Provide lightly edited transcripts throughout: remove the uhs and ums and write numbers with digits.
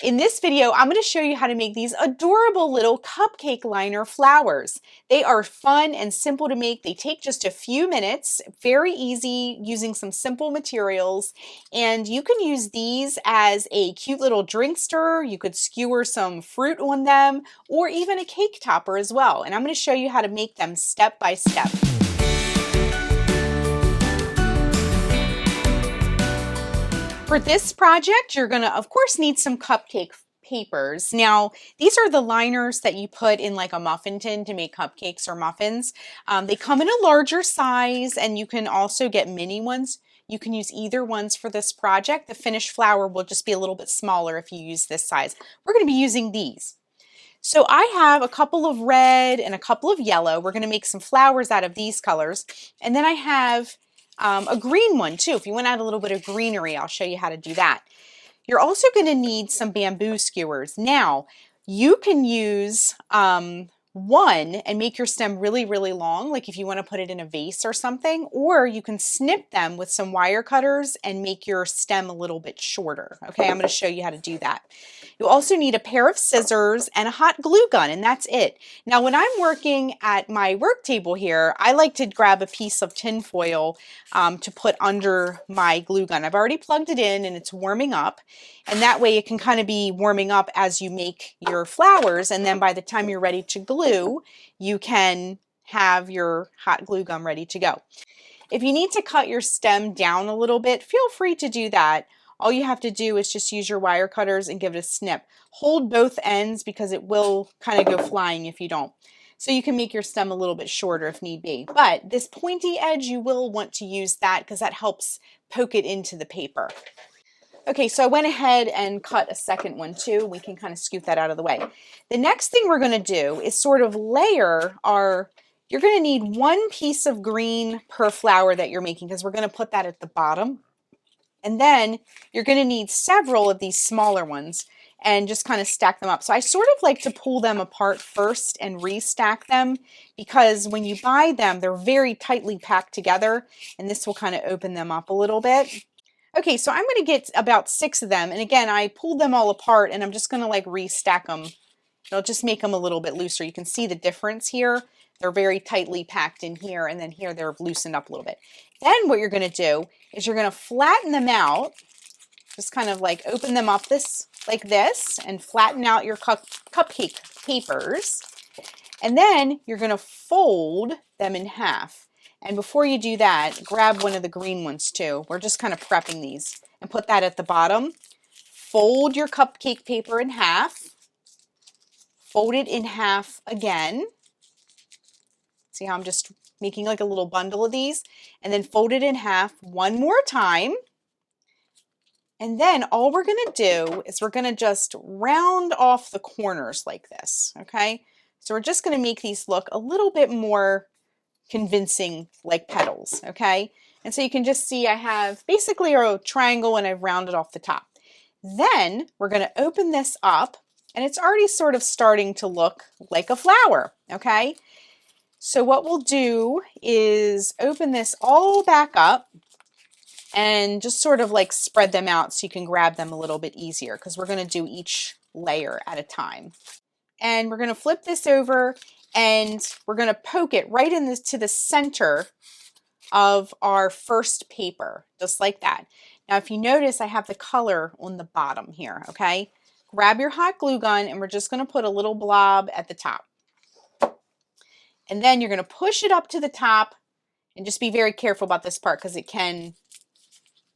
In this video, I'm going to show you how to make these adorable little cupcake liner flowers. They are fun and simple to make. They take just a few minutes, very easy using some simple materials. And you can use these as a cute little drink stirrer. You could skewer some fruit on them or even a cake topper as well. And I'm going to show you how to make them step by step. For this project, you're gonna, of course, need some cupcake papers. Now, these are the liners that you put in like a muffin tin to make cupcakes or muffins. They come in a larger size, and you can also get mini ones. You can use either ones for this project. The finished flower will just be a little bit smaller if you use this size. We're gonna be using these. So I have a couple of red and a couple of yellow. We're gonna make some flowers out of these colors. And then I have a green one too. If you want to add a little bit of greenery, I'll show you how to do that. You're also going to need some bamboo skewers. Now, you can use one and make your stem really, really long, like if you want to put it in a vase or something, or you can snip them with some wire cutters and make your stem a little bit shorter. Okay, I'm going to show you how to do that. You'll also need a pair of scissors and a hot glue gun, and that's it. Now, when I'm working at my work table here, I like to grab a piece of tin foil to put under my glue gun. I've already plugged it in and it's warming up, and that way it can kind of be warming up as you make your flowers, and then by the time you're ready to glue, you can have your hot glue gun ready to go. If you need to cut your stem down a little bit, feel free to do that. All you have to do is just use your wire cutters and give it a snip. Hold both ends because it will kind of go flying if you don't. So you can make your stem a little bit shorter if need be. But this pointy edge, you will want to use that because that helps poke it into the paper. Okay, so I went ahead and cut a second one too. We can kind of scoot that out of the way. The next thing we're going to do is sort of layer our, you're going to need one piece of green per flower that you're making because we're going to put that at the bottom. And then you're going to need several of these smaller ones and just kind of stack them up. So I sort of like to pull them apart first and restack them because when you buy them, they're very tightly packed together, and this will kind of open them up a little bit. Okay, so I'm going to get about 6 of them. And again, I pulled them all apart and I'm just going to like restack them. It'll just make them a little bit looser. You can see the difference here. They're very tightly packed in here, and then here they're loosened up a little bit. Then what you're going to do is you're going to flatten them out. Just kind of like open them up like this and flatten out your cupcake papers. And then you're going to fold them in half. And before you do that, grab one of the green ones too. We're just kind of prepping these, and put that at the bottom. Fold your cupcake paper in half. Fold it in half again. See how I'm just making like a little bundle of these, and then fold it in half one more time. And then all we're going to do is we're going to just round off the corners like this. Okay, so we're just going to make these look a little bit more convincing, like petals. Okay, and so you can just see I have basically a triangle and I've rounded off the top. Then we're going to open this up, and it's already sort of starting to look like a flower. Okay, so what we'll do is open this all back up and just sort of like spread them out so you can grab them a little bit easier, because we're going to do each layer at a time. And we're going to flip this over, and we're going to poke it right to the center of our first paper, just like that. Now, if you notice, I have the color on the bottom here, okay? Grab your hot glue gun, and we're just going to put a little blob at the top. And then you're going to push it up to the top, and just be very careful about this part because it can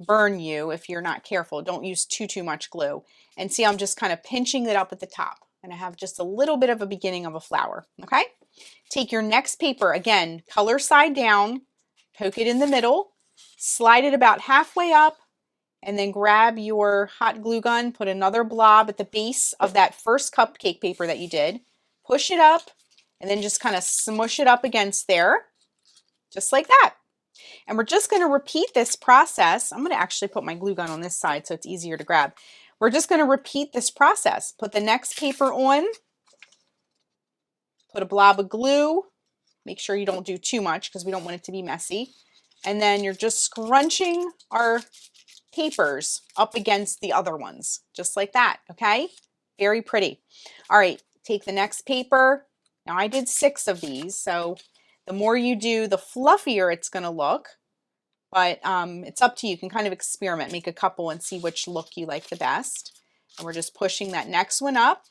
burn you if you're not careful. Don't use too much glue. And see, I'm just kind of pinching it up at the top, and I have just a little bit of a beginning of a flower. Okay, take your next paper, again, color side down, poke it in the middle, slide it about halfway up, and then grab your hot glue gun, put another blob at the base of that first cupcake paper that you did, push it up, and then just kind of smush it up against there, just like that. And we're just going to repeat this process. I'm going to actually put my glue gun on this side so it's easier to grab. We're just going to repeat this process. Put the next paper on, put a blob of glue. Make sure you don't do too much because we don't want it to be messy. And then you're just scrunching our papers up against the other ones, just like that, okay? Very pretty. All right, take the next paper. Now I did 6 of these, so the more you do, the fluffier it's gonna look, but it's up to you. You can kind of experiment, make a couple and see which look you like the best. And we're just pushing that next one up.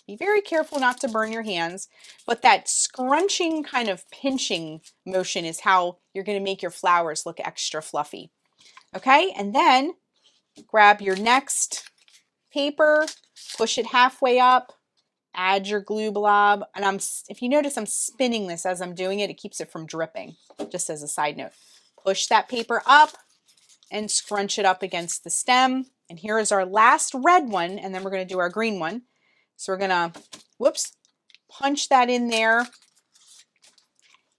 Be very careful not to burn your hands, but that scrunching kind of pinching motion is how you're gonna make your flowers look extra fluffy. Okay, and then grab your next paper, push it halfway up, add your glue blob, and if you notice I'm spinning this as I'm doing it, it keeps it from dripping, just as a side note. Push that paper up and scrunch it up against the stem. And here is our last red one, and then we're going to do our green one. So we're going to, whoops, punch that in there,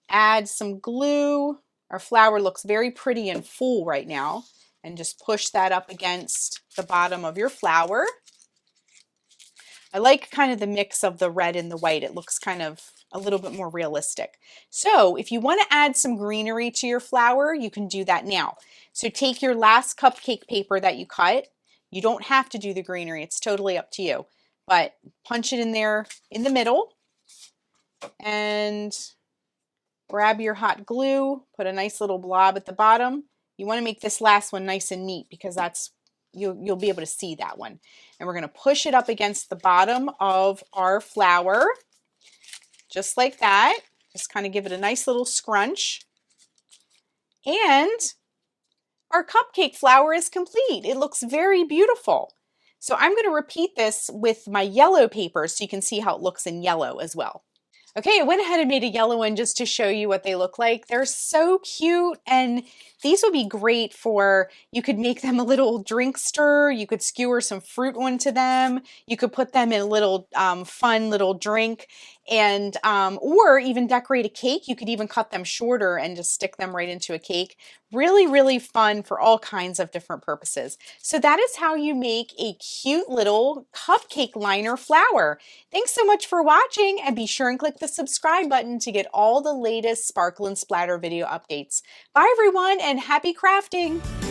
add some glue. Our flower looks very pretty and full right now. And just push that up against the bottom of your flower. I like kind of the mix of the red and the white. It looks kind of a little bit more realistic. So if you want to add some greenery to your flower, you can do that now. So take your last cupcake paper that you cut. You don't have to do the greenery. It's totally up to you. But punch it in there in the middle and grab your hot glue. Put a nice little blob at the bottom. You want to make this last one nice and neat because that's you'll be able to see that one. And we're going to push it up against the bottom of our flower, just like that. Just kind of give it a nice little scrunch. And our cupcake flower is complete. It looks very beautiful. So I'm going to repeat this with my yellow paper so you can see how it looks in yellow as well. Okay, I went ahead and made a yellow one just to show you what they look like. They're so cute, and these would be great for, you could make them a little drink stir, you could skewer some fruit onto them, you could put them in a little fun little drink, and or even decorate a cake. You could even cut them shorter and just stick them right into a cake. Really, really fun for all kinds of different purposes. So that is how you make a cute little cupcake liner flower. Thanks so much for watching, and be sure and click the subscribe button to get all the latest Sparkle and Splatter video updates. Bye everyone, and happy crafting!